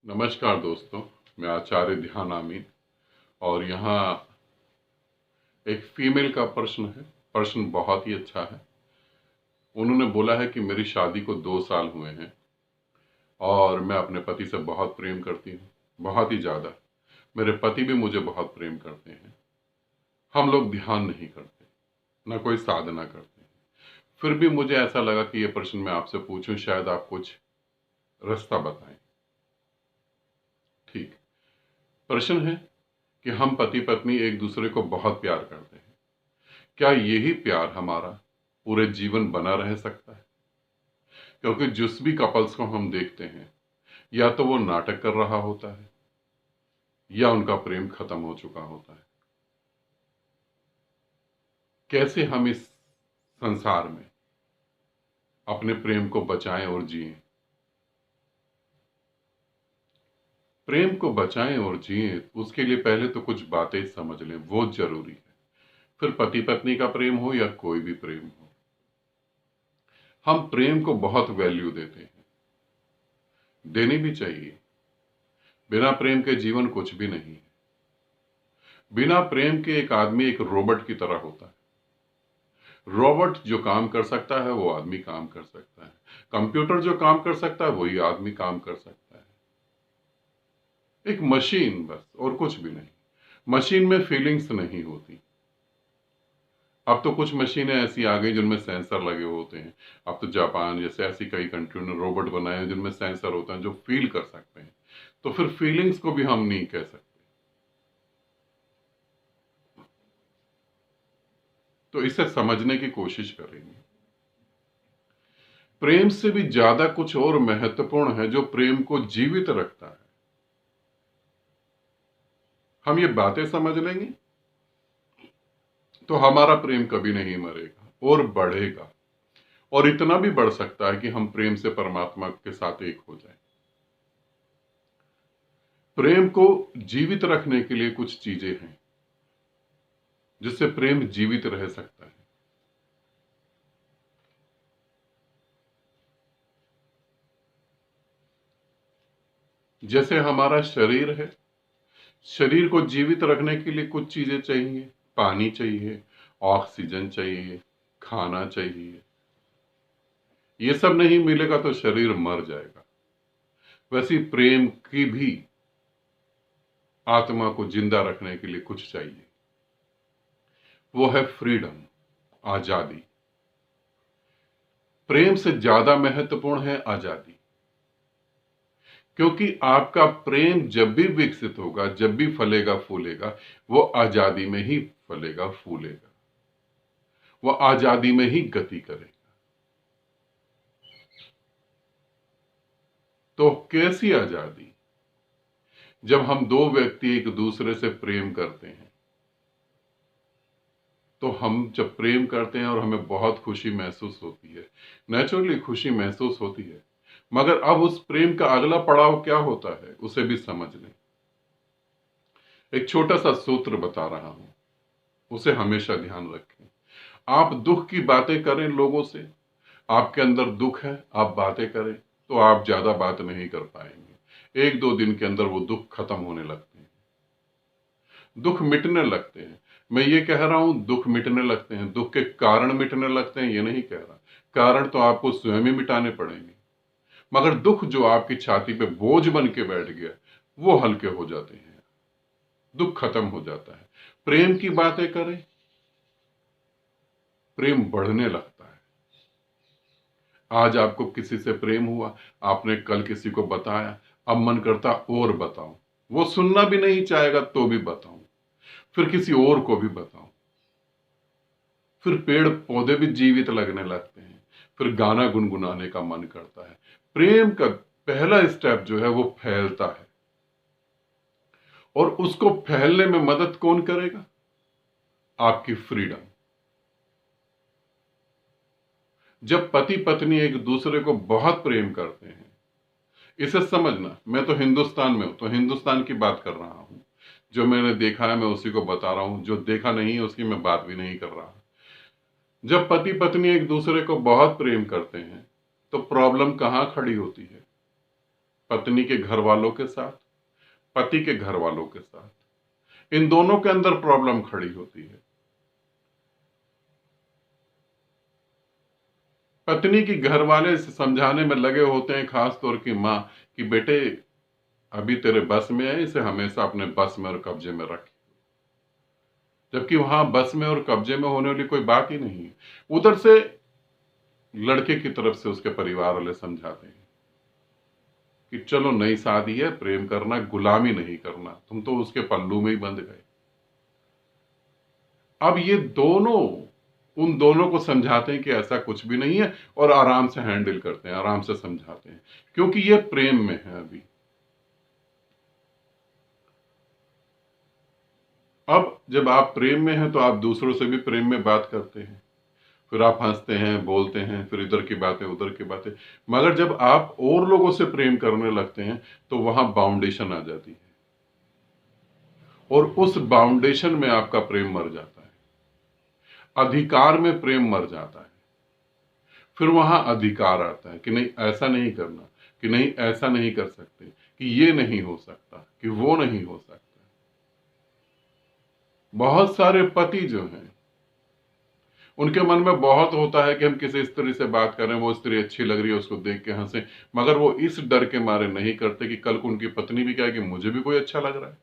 नमस्कार दोस्तों, मैं आचार्य ध्यान आमीन। और यहाँ एक फीमेल का प्रश्न है। प्रश्न बहुत ही अच्छा है। उन्होंने बोला है कि मेरी शादी को 2 साल हुए हैं और मैं अपने पति से बहुत प्रेम करती हूँ, बहुत ही ज़्यादा। मेरे पति भी मुझे बहुत प्रेम करते हैं। हम लोग ध्यान नहीं करते, ना कोई साधना करते। फिर भी मुझे ऐसा लगा कि ये प्रश्न मैं आपसे पूछूं, शायद आप कुछ रास्ता बताएं। ठीक। प्रश्न है कि हम पति पत्नी एक दूसरे को बहुत प्यार करते हैं। क्या यही प्यार हमारा पूरे जीवन बना रह सकता है? क्योंकि जिस भी कपल्स को हम देखते हैं, या तो वो नाटक कर रहा होता है या उनका प्रेम खत्म हो चुका होता है। कैसे हम इस संसार में अपने प्रेम को बचाएं और जिएं? प्रेम को बचाएं और जिएं, उसके लिए पहले तो कुछ बातें समझ लें, वो जरूरी है। फिर पति पत्नी का प्रेम हो या कोई भी प्रेम हो, हम प्रेम को बहुत वैल्यू देते हैं। देनी भी चाहिए। बिना प्रेम के जीवन कुछ भी नहीं है। बिना प्रेम के एक आदमी एक रोबोट की तरह होता है। रोबोट जो काम कर सकता है वो आदमी काम कर सकता है। कंप्यूटर जो काम कर सकता है वही आदमी काम कर सकता है। एक मशीन बस, और कुछ भी नहीं। मशीन में फीलिंग्स नहीं होती। अब तो कुछ मशीनें ऐसी आ गई जिनमें सेंसर लगे होते हैं। अब तो जापान जैसे ऐसी कई कंट्रियों ने रोबोट बनाए हैं जिनमें सेंसर होता है जो फील कर सकते हैं। तो फिर फीलिंग्स को भी हम नहीं कह सकते। तो इसे समझने की कोशिश करेंगे। प्रेम से भी ज्यादा कुछ और महत्वपूर्ण है जो प्रेम को जीवित रखता है। हम ये बातें समझ लेंगे तो हमारा प्रेम कभी नहीं मरेगा और बढ़ेगा। और इतना भी बढ़ सकता है कि हम प्रेम से परमात्मा के साथ एक हो जाएं। प्रेम को जीवित रखने के लिए कुछ चीजें हैं जिससे प्रेम जीवित रह सकता है। जैसे हमारा शरीर है, शरीर को जीवित रखने के लिए कुछ चीजें चाहिए। पानी चाहिए, ऑक्सीजन चाहिए, खाना चाहिए। ये सब नहीं मिलेगा तो शरीर मर जाएगा। वैसे ही प्रेम की भी आत्मा को जिंदा रखने के लिए कुछ चाहिए। वो है फ्रीडम, आजादी। प्रेम से ज्यादा महत्वपूर्ण है आजादी। क्योंकि आपका प्रेम जब भी विकसित होगा, जब भी फलेगा फूलेगा, वो आजादी में ही फलेगा फूलेगा। वो आजादी में ही गति करेगा। तो कैसी आजादी? जब हम दो व्यक्ति एक दूसरे से प्रेम करते हैं, तो हम जब प्रेम करते हैं और हमें बहुत खुशी महसूस होती है, नेचुरली खुशी महसूस होती है। मगर अब उस प्रेम का अगला पड़ाव क्या होता है उसे भी समझ लें। एक छोटा सा सूत्र बता रहा हूं, उसे हमेशा ध्यान रखें। आप दुख की बातें करें लोगों से, आपके अंदर दुख है, आप बातें करें तो आप ज्यादा बात नहीं कर पाएंगे। 1-2 दिन के अंदर वो दुख खत्म होने लगते हैं, दुख मिटने लगते हैं। मैं ये कह रहा हूं दुख मिटने लगते हैं, दुख के कारण मिटने लगते हैं ये नहीं कह रहा। कारण तो आपको स्वयं ही मिटाने पड़ेंगे। मगर दुख जो आपकी छाती पे बोझ बन के बैठ गया, वो हल्के हो जाते हैं, दुख खत्म हो जाता है। प्रेम की बातें करें, प्रेम बढ़ने लगता है। आज आपको किसी से प्रेम हुआ, आपने कल किसी को बताया, अब मन करता और बताऊं। वो सुनना भी नहीं चाहेगा तो भी बताऊं, फिर किसी और को भी बताऊं। फिर पेड़ पौधे भी जीवित लगने लगते हैं, फिर गाना गुनगुनाने का मन करता है। प्रेम का पहला स्टेप जो है वो फैलता है। और उसको फैलने में मदद कौन करेगा? आपकी फ्रीडम। जब पति पत्नी एक दूसरे को बहुत प्रेम करते हैं, इसे समझना, मैं तो हिंदुस्तान में हूं तो हिंदुस्तान की बात कर रहा हूं। जो मैंने देखा है मैं उसी को बता रहा हूं, जो देखा नहीं है उसकी मैं बात भी नहीं कर रहा। जब पति पत्नी एक दूसरे को बहुत प्रेम करते हैं तो प्रॉब्लम कहां खड़ी होती है? पत्नी के घर वालों के साथ, पति के घर वालों के साथ, इन दोनों के अंदर प्रॉब्लम खड़ी होती है। पत्नी की घर वाले समझाने में लगे होते हैं, खास तौर की मां, कि बेटे अभी तेरे बस में है, इसे हमेशा अपने बस में और कब्जे में रख। जबकि वहां बस में और कब्जे में होने वाली कोई बात ही नहीं है। उधर से लड़के की तरफ से उसके परिवार वाले समझाते हैं कि चलो नई शादी है, प्रेम करना, गुलामी नहीं करना, तुम तो उसके पल्लू में ही बंध गए। अब ये दोनों उन दोनों को समझाते हैं कि ऐसा कुछ भी नहीं है, और आराम से हैंडल करते हैं, आराम से समझाते हैं, क्योंकि ये प्रेम में है अभी। अब जब आप प्रेम में हैं तो आप दूसरों से भी प्रेम में बात करते हैं, फिर आप हंसते हैं, बोलते हैं, फिर इधर की बातें उधर की बातें। मगर जब आप और लोगों से प्रेम करने लगते हैं तो वहां बाउंडेशन आ जाती है, और उस बाउंडेशन में आपका प्रेम मर जाता है। अधिकार में प्रेम मर जाता है। फिर वहां अधिकार आता है कि नहीं ऐसा नहीं करना, कि नहीं ऐसा नहीं कर सकते, कि ये नहीं हो सकता, कि वो नहीं हो सकता। बहुत सारे पति जो हैं उनके मन में बहुत होता है कि हम किसी स्त्री से बात करें, वो स्त्री अच्छी लग रही है, उसको देख के हंसे, मगर वो इस डर के मारे नहीं करते कि कल को उनकी पत्नी भी कहे कि मुझे भी कोई अच्छा लग रहा है।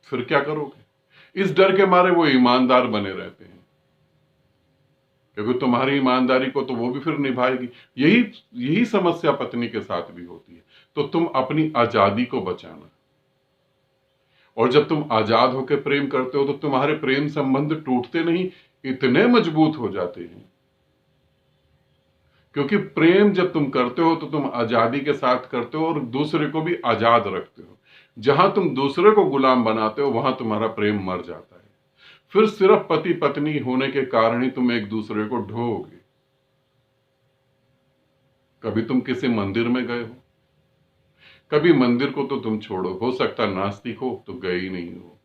फिर क्या करोगे? इस डर के मारे वो ईमानदार बने रहते हैं, क्योंकि तुम्हारी ईमानदारी को तो वो भी फिर निभाएगी। यही यही समस्या पत्नी के साथ भी होती है। तो तुम अपनी आजादी को बचाना, और जब तुम आजाद होकर प्रेम करते हो तो तुम्हारे प्रेम संबंध टूटते नहीं, इतने मजबूत हो जाते हैं। क्योंकि प्रेम जब तुम करते हो तो तुम आजादी के साथ करते हो और दूसरे को भी आजाद रखते हो। जहां तुम दूसरे को गुलाम बनाते हो वहां तुम्हारा प्रेम मर जाता है। फिर सिर्फ पति पत्नी होने के कारण ही तुम एक दूसरे को ढोओगे। कभी तुम किसी मंदिर में गए हो? कभी मंदिर को तो तुम छोड़ो, हो सकता नास्तिक हो तो गए ही नहीं हो,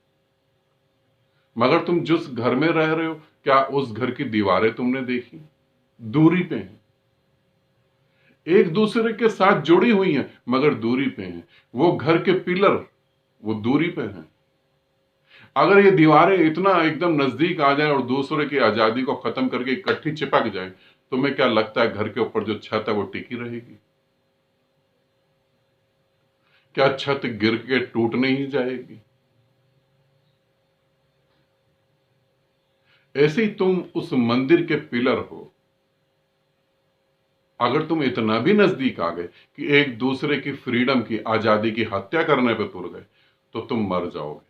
मगर तुम जिस घर में रह रहे हो, क्या उस घर की दीवारें तुमने देखी? दूरी पे हैं, एक दूसरे के साथ जुड़ी हुई हैं मगर दूरी पे हैं। वो घर के पिलर वो दूरी पे हैं। अगर ये दीवारें इतना एकदम नजदीक आ जाए और दूसरे की आजादी को खत्म करके इकट्ठी चिपक जाए, तुम्हें क्या लगता है घर के ऊपर जो छत है वो टिकी रहेगी? क्या छत गिर के टूट नहीं जाएगी? ऐसे ही तुम उस मंदिर के पिलर हो। अगर तुम इतना भी नजदीक आ गए कि एक दूसरे की फ्रीडम की, आजादी की हत्या करने पर तुल गए, तो तुम मर जाओगे।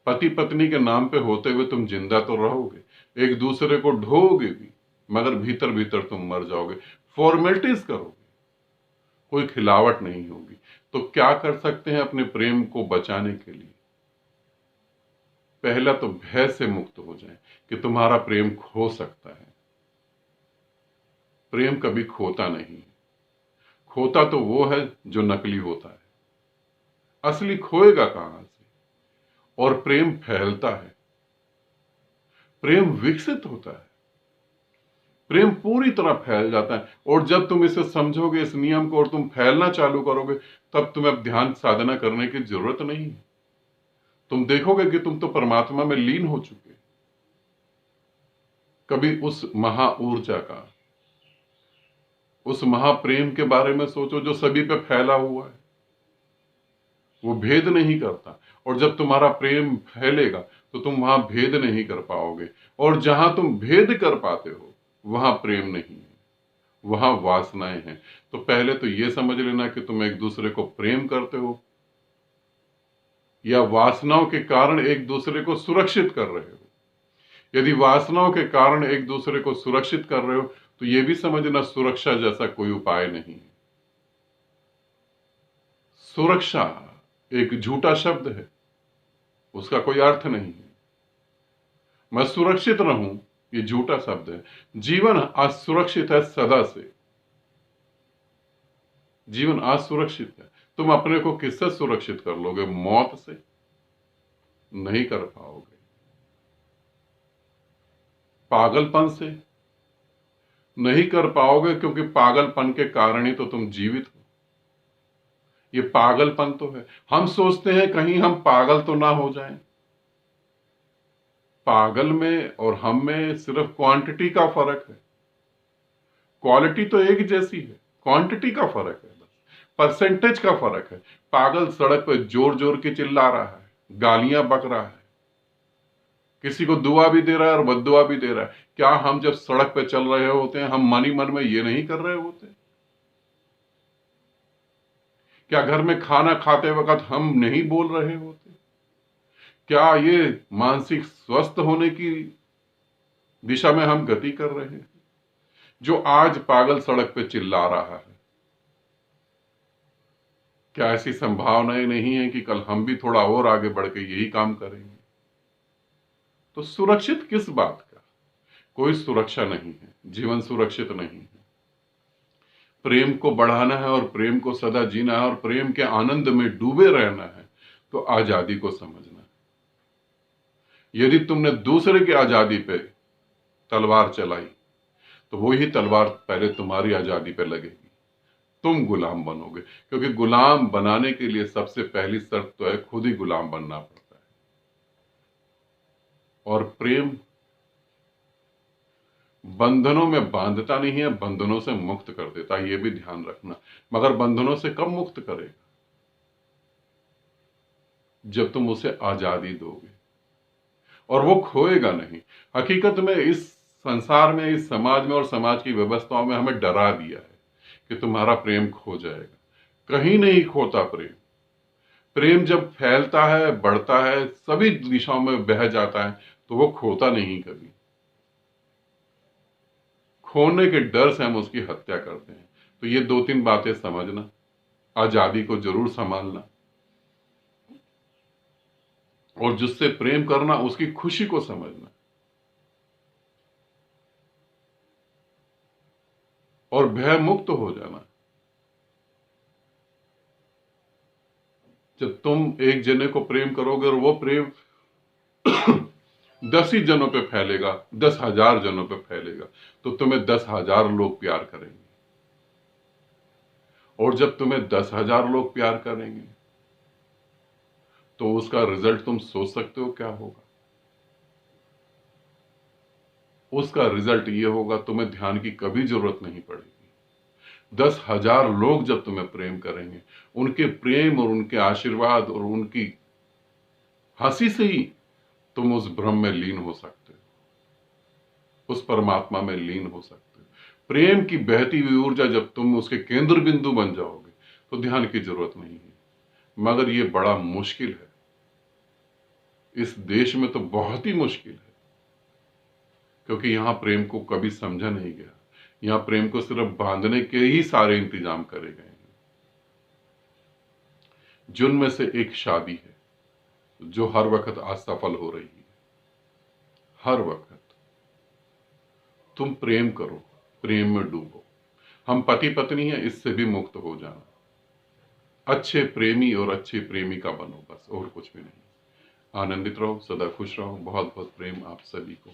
पति पत्नी के नाम पे होते हुए तुम जिंदा तो रहोगे, एक दूसरे को ढोओगे भी, मगर भीतर भीतर तुम मर जाओगे। फॉर्मेलिटीज करोगे, कोई खिलावट नहीं होगी। तो क्या कर सकते हैं अपने प्रेम को बचाने के लिए? पहला तो भय से मुक्त हो जाए कि तुम्हारा प्रेम खो सकता है। प्रेम कभी खोता नहीं। खोता तो वो है जो नकली होता है, असली खोएगा कहां से? और प्रेम फैलता है, प्रेम विकसित होता है, प्रेम पूरी तरह फैल जाता है। और जब तुम इसे समझोगे, इस नियम को, और तुम फैलना चालू करोगे, तब तुम्हें अब ध्यान साधना करने की जरूरत नहीं है। तुम देखोगे कि तुम तो परमात्मा में लीन हो चुके। कभी उस महा ऊर्जा का, उस महाप्रेम के बारे में सोचो जो सभी पे फैला हुआ है। वो भेद नहीं करता, और जब तुम्हारा प्रेम फैलेगा तो तुम वहां भेद नहीं कर पाओगे। और जहां तुम भेद कर पाते हो वहां प्रेम नहीं है, वहां वासनाएं हैं। तो पहले तो ये समझ लेना कि तुम एक दूसरे को प्रेम करते हो या वासनाओं के कारण एक दूसरे को सुरक्षित कर रहे हो। यदि वासनाओं के कारण एक दूसरे को सुरक्षित कर रहे हो तो यह भी समझना सुरक्षा जैसा कोई उपाय नहीं है। सुरक्षा एक झूठा शब्द है, उसका कोई अर्थ नहीं है। मैं सुरक्षित रहूं, ये झूठा शब्द है। जीवन असुरक्षित है सदा से। जीवन असुरक्षित है। तुम अपने को किससे सुरक्षित कर लोगे? मौत से नहीं कर पाओगे। पागलपन से, नहीं कर पाओगे क्योंकि पागलपन के कारण ही तो तुम जीवित हो। ये पागलपन तो है। हम सोचते हैं कहीं हम पागल तो ना हो जाएं। पागल में और हम में सिर्फ क्वांटिटी का फर्क है। क्वालिटी तो एक जैसी है, क्वांटिटी का फर्क है, बस परसेंटेज का फर्क है। पागल सड़क पे जोर जोर के चिल्ला रहा है, गालियां बक रहा है, किसी को दुआ भी दे रहा है और बद्दुआ भी दे रहा है। क्या हम जब सड़क पे चल रहे होते हैं हम मन ही मन में ये नहीं कर रहे होते? क्या घर में खाना खाते वक्त हम नहीं बोल रहे होते? क्या ये मानसिक स्वस्थ होने की दिशा में हम गति कर रहे हैं? जो आज पागल सड़क पे चिल्ला रहा है, क्या ऐसी संभावनाएं नहीं है कि कल हम भी थोड़ा और आगे बढ़ के यही काम करेंगे? तो सुरक्षित किस बात का? कोई सुरक्षा नहीं है, जीवन सुरक्षित नहीं है। प्रेम को बढ़ाना है और प्रेम को सदा जीना है और प्रेम के आनंद में डूबे रहना है तो आजादी को समझना है। यदि तुमने दूसरे की आजादी पे तलवार चलाई तो वही तलवार पहले तुम्हारी आजादी पे लगेगी, तुम गुलाम बनोगे। क्योंकि गुलाम बनाने के लिए सबसे पहली शर्त तो है खुद ही गुलाम बनना पड़ता है। और प्रेम बंधनों में बांधता नहीं है, बंधनों से मुक्त कर देता है, यह भी ध्यान रखना। मगर बंधनों से कब मुक्त करेगा? जब तुम उसे आजादी दोगे, और वो खोएगा नहीं। हकीकत में इस संसार में, इस समाज में और समाज की व्यवस्थाओं में हमें डरा दिया है कि तुम्हारा प्रेम खो जाएगा। कहीं नहीं खोता प्रेम। प्रेम जब फैलता है, बढ़ता है, सभी दिशाओं में बह जाता है तो वो खोता नहीं कभी। खोने के डर से हम उसकी हत्या करते हैं। तो ये 2-3 बातें समझना, आजादी को जरूर संभालना, और जिससे प्रेम करना उसकी खुशी को समझना, और भय मुक्त हो जाना। जब तुम एक जने को प्रेम करोगे और वो प्रेम 10 ही जनों पे फैलेगा, 10,000 जनों पे फैलेगा, तो तुम्हें 10,000 लोग प्यार करेंगे। और जब तुम्हें 10,000 लोग प्यार करेंगे तो उसका रिजल्ट तुम सोच सकते हो क्या होगा? उसका रिजल्ट ये होगा, तुम्हें ध्यान की कभी जरूरत नहीं पड़ेगी। 10,000 लोग जब तुम्हें प्रेम करेंगे, उनके प्रेम और उनके आशीर्वाद और उनकी हंसी से ही तुम उस ब्रह्म में लीन हो सकते हो, उस परमात्मा में लीन हो सकते हो। प्रेम की बहती हुई ऊर्जा जब तुम उसके केंद्र बिंदु बन जाओगे तो ध्यान की जरूरत नहीं है। मगर ये बड़ा मुश्किल है, इस देश में तो बहुत ही मुश्किल है, क्योंकि यहां प्रेम को कभी समझा नहीं गया। यहां प्रेम को सिर्फ बांधने के ही सारे इंतजाम करे गए हैं। जिनमें से एक शादी है जो हर वक्त असफल हो रही है। हर वक्त तुम प्रेम करो, प्रेम में डूबो। हम पति पत्नी हैं, इससे भी मुक्त हो जाना। अच्छे प्रेमी और अच्छी प्रेमिका बनो, बस और कुछ भी नहीं। आनंदित रहो, सदा खुश रहो। बहुत बहुत प्रेम आप सभी को।